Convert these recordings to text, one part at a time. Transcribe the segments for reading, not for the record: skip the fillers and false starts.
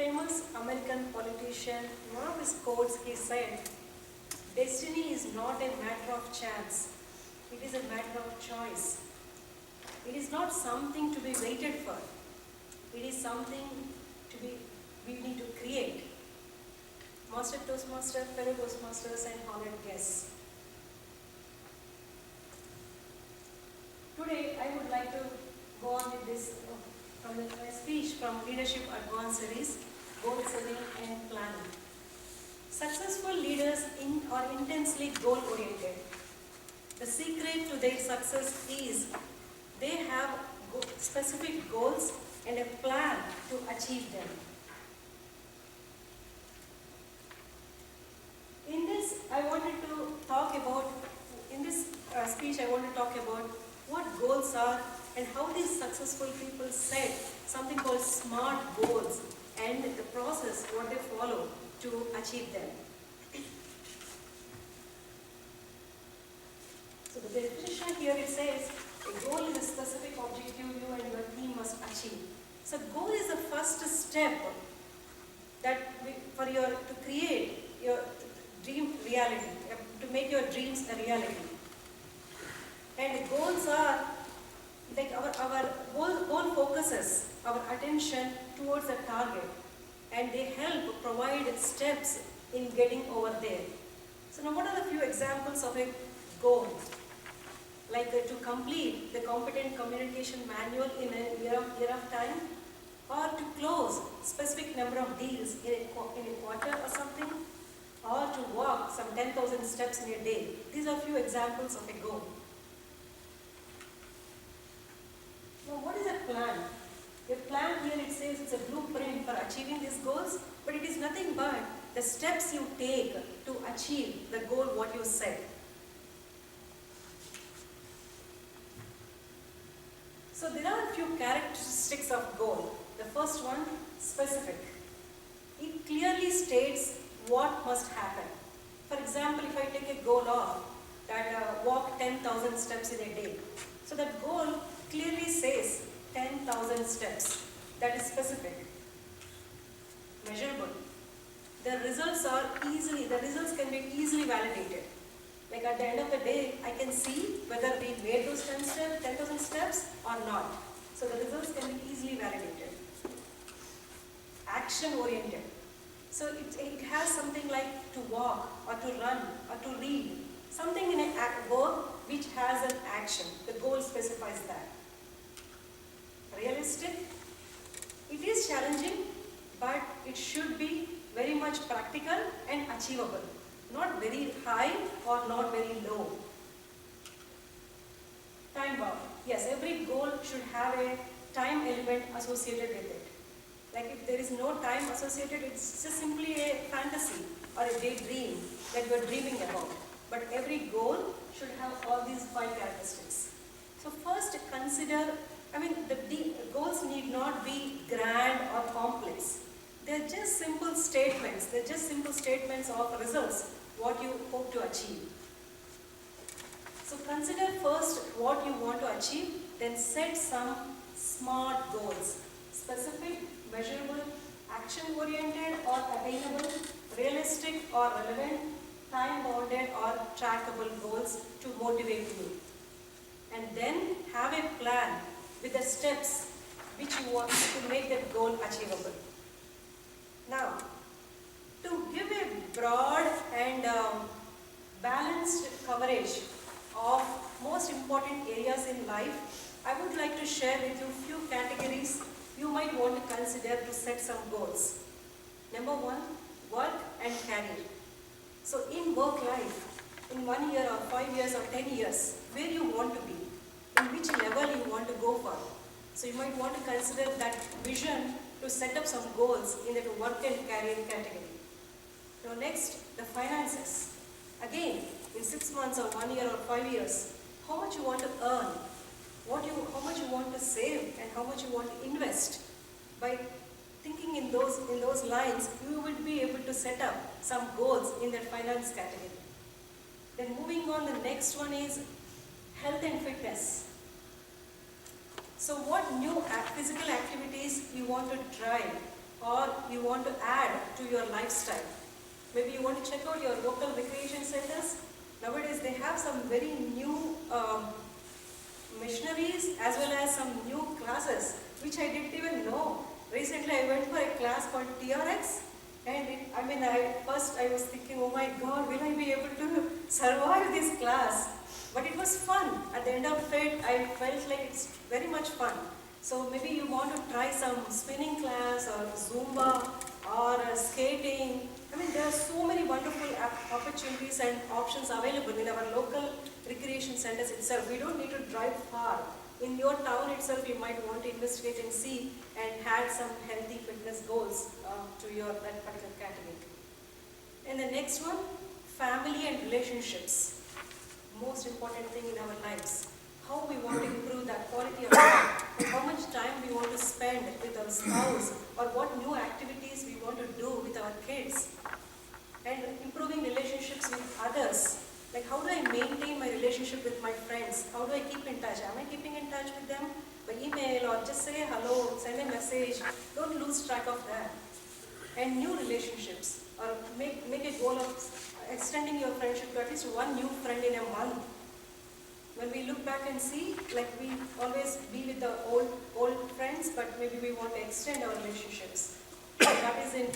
famous American politician, one of his quotes, he said, "Destiny is not a matter of chance, it is a matter of choice. It is not something to be waited for, it is something we need to create." Master Toastmaster, fellow Toastmasters and honored guests. Today I would like to go on with this from my speech from Leadership Advanced Series, Goal Setting and Planning. Successful leaders are intensely goal-oriented. The secret to their success is they have specific goals and a plan to achieve them. In this speech I want to talk about what goals are and how these successful people set something called SMART goals and the process what they follow to achieve them. So the definition here it says, a goal is a specific objective you and your team must achieve. So goal is the first step to create your dream reality, to make your dreams a reality. And goals are like our goal focuses our attention towards a target, and they help provide steps in getting over there. So now what are the few examples of a goal? Like to complete the competent communication manual in a year of time, or to close specific number of deals in a quarter or something, or to walk some 10,000 steps in a day. These are few examples of a goal. Now what is a plan? A plan here it says it's a blueprint for achieving these goals, but it is nothing but the steps you take to achieve the goal what you set. So there are a few characteristics of goal. The first one, specific. It clearly states what must happen. For example, if I take a goal of that walk 10,000 steps in a day. So that goal clearly says 10,000 steps. That is specific. Measurable. The results can be easily validated. Like at the end of the day, I can see whether we made those 10,000 steps or not. So the results can be easily validated. Action oriented. So it has something like to walk or to run or to read. Something in a work which has an action. The goal specifies that. Realistic. It is challenging, but it should be very much practical and achievable. Not very high or not very low. Time bound. Yes, every goal should have a time element associated with it. Like if there is no time associated, it's just simply a fantasy or a daydream that you are dreaming about. But every goal should have all these 5 characteristics. So first consider, the goals need not be grand or complex. They're just simple statements. They're just simple statements of results, what you hope to achieve. So consider first what you want to achieve, then set some SMART goals. Specific, measurable, action-oriented or attainable, realistic or relevant, time-bounded or trackable goals to motivate you. And then have a plan with the steps which you want to make that goal achievable. Now, to give a broad and balanced coverage of most important areas in life, I would like to share with you few categories you might want to consider to set some goals. Number 1, work and career. So in work life, in 1 year or 5 years or 10 years, where you want to be, in which level you want to go for. So you might want to consider that vision to set up some goals in the work and career category. Now next, the finances. Again, in 6 months or 1 year or 5 years, how much you want to earn, how much you want to save and how much you want to invest. By thinking in those lines, you will be able to set up some goals in that finance category. Then moving on, the next one is health and fitness. So what new physical activities you want to try or you want to add to your lifestyle. Maybe you want to check out your local recreation centers. Nowadays they have some very new missionaries as well as some new classes which I didn't even know. Recently I went for a class called TRX, and first I was thinking, oh my god, will I be able to survive this class? But it was fun. At the end of it, I felt like it's very much fun. So maybe you want to try some spinning class or Zumba or skating. There are so many wonderful opportunities and options available in our local recreation centers itself. We don't need to drive far. In your town itself, you might want to investigate and see and add some healthy fitness goals to your that particular category. And the next one, family and relationships. Most important thing in our lives. How we want to improve that quality of life, and how much time we want to spend with our spouse, or what new activities we want to do with our kids, and improving relationships with others. Like, how do I maintain my relationship with my friends? How do I keep in touch? Am I keeping in touch with them by email, or just say hello, send a message? Don't lose track of that. And new relationships, or make a goal of extending your friendship to at least one new friend in a month. When we look back and see, like, we always be with the old friends, but maybe we want to extend our relationships. That is in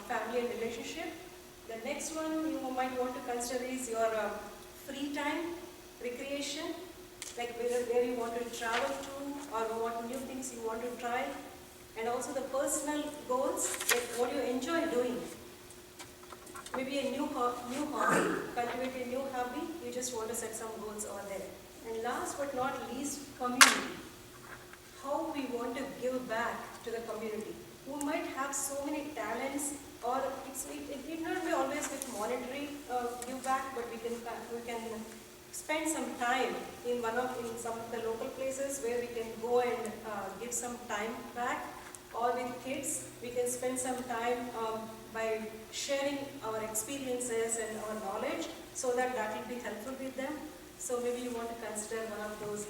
family and relationship. The next one you might want to consider is your free time, recreation, like where you want to travel to, or what new things you want to try, and also the personal goals, like what you enjoy doing. Maybe a new hobby, cultivate a new hobby, you just want to set some goals over there. And last but not least, community. How we want to give back to the community. We might have so many talents, or it need not be always with monetary give back, but we can spend some time in some of the local places where we can go and give some time back. Or with kids, we can spend some time by sharing our experiences and our knowledge, so that will be helpful with them. So maybe you want to consider one of those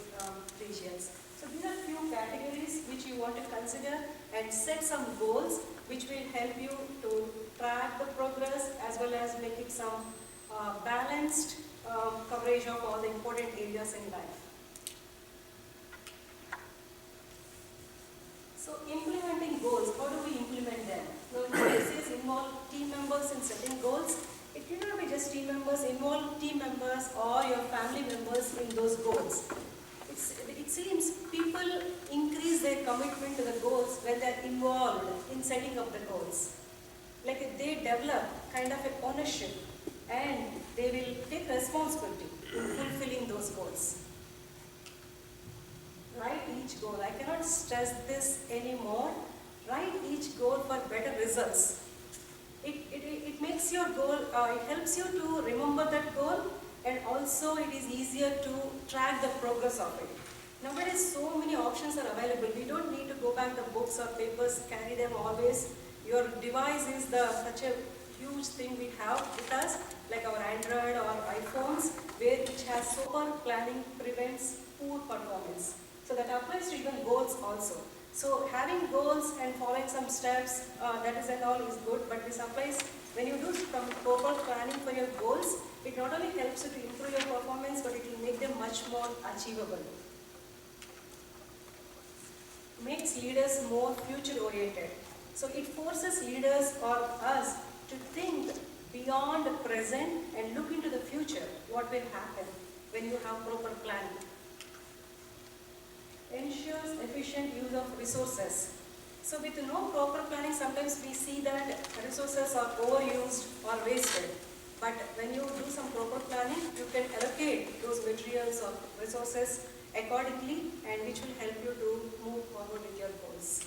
regions. So these are few categories which you want to consider and set some goals which will help you to track the progress, as well as make it some balanced coverage of all the important areas in life. So implementing goals, how do we implement them? Now this is involve team members in setting goals. It cannot be just team members, involve team members or your family members in those goals. It seems people increase their commitment to the goals when they are involved in setting up the goals. Like they develop kind of an ownership, and they will take responsibility in fulfilling those goals. Write each goal. I cannot stress this anymore. Write each goal for better results. It makes your goal, it helps you to remember that goal, and also it is easier to track the progress of it. Nowadays so many options are available. We don't need to go back the books or papers, carry them always. Your device is such a huge thing we have with us, like our Android or iPhones, which has super planning prevents poor performance. So that applies to even goals also. So having goals and following some steps, that is and all is good, but this applies when you do some proper planning for your goals. It not only helps you to improve your performance, but it will make them much more achievable. Makes leaders more future oriented. So it forces leaders or us to think beyond the present and look into the future, what will happen when you have proper planning. Ensures efficient use of resources. So with no proper planning, sometimes we see that resources are overused or wasted. But when you do some proper planning, you can allocate those materials or resources accordingly, and which will help you to move forward with your goals.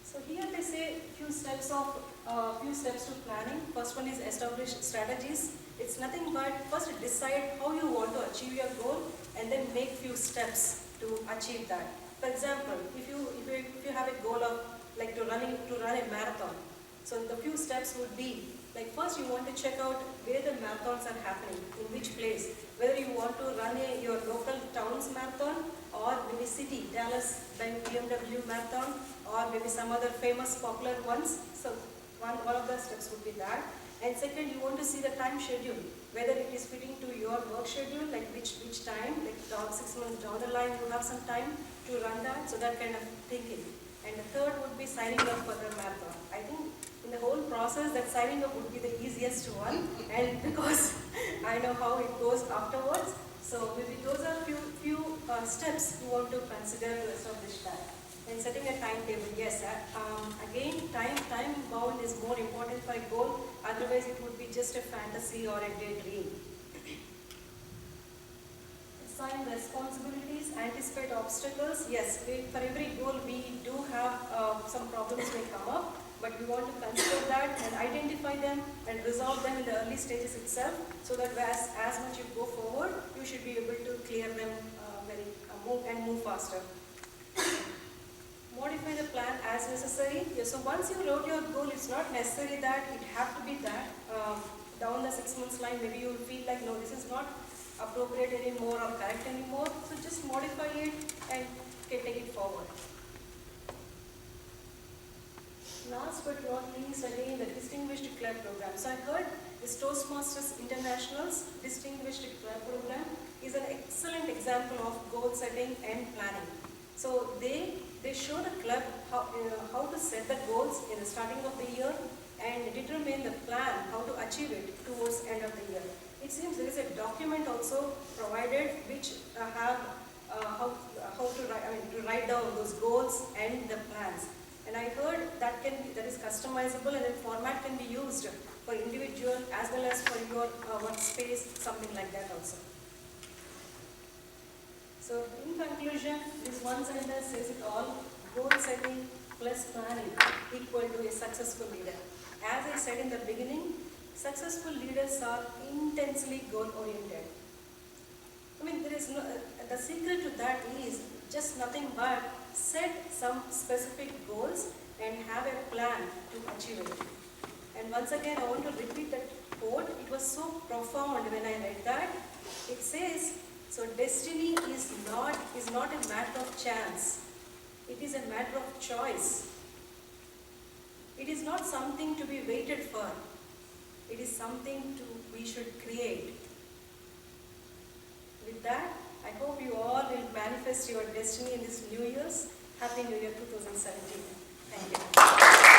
So here they say few steps to planning. First one is establish strategies. It's nothing but first decide how you want to achieve your goal, and then make few steps to achieve that. For example, if you have a goal of like to run a marathon, so the few steps would be like first you want to check out where the marathons are happening, in which place. Whether you want to run your local town's marathon, or maybe city, Dallas BMW marathon, or maybe some other famous popular ones. So one of the steps would be that. And second, you want to see the time schedule, whether it is fitting to your work schedule, like which time, like 6 months down the line, you have some time to run that, so that kind of thinking. And the third would be signing up for the marathon. I think in the whole process, that signing up would be the easiest one, and because I know how it goes afterwards, so maybe those are few steps you want to consider to establish that. And setting a timetable, yes, again, time bound is more important for a goal, otherwise it would be just a fantasy or a daydream. Assign responsibilities, anticipate obstacles. Yes, for every goal we do have some problems may come up, but we want to consider that and identify them and resolve them in the early stages itself, so that as much you go forward, you should be able to clear them move faster. Modify the plan as necessary. Yeah, so once you wrote your goal, it's not necessary that it have to be that. Down the 6 months line, maybe you will feel like, no, this is not appropriate anymore or correct anymore. So just modify it and take it forward. Last but not least, again, the Distinguished Club Program. So I heard this Toastmasters International's Distinguished Club Program is an excellent example of goal setting and planning. So they show the club how to set the goals in the starting of the year and determine the plan how to achieve it towards end of the year. It seems there is a document also provided which have how to write down those goals and the plans. And I heard that is customizable, and the format can be used for individual as well as for your workspace, something like that also. So in conclusion, this one sentence says it all: goal setting plus planning equal to a successful leader. As I said in the beginning, successful leaders are intensely goal oriented. I mean, there is the secret to that is just nothing but set some specific goals and have a plan to achieve it. And once again, I want to repeat that quote. It was so profound when I read that. It says, so destiny is not a matter of chance. It is a matter of choice. It is not something to be waited for. It is something we should create. With that, I hope you all will manifest your destiny in this New Year's. Happy New Year 2017. Thank you.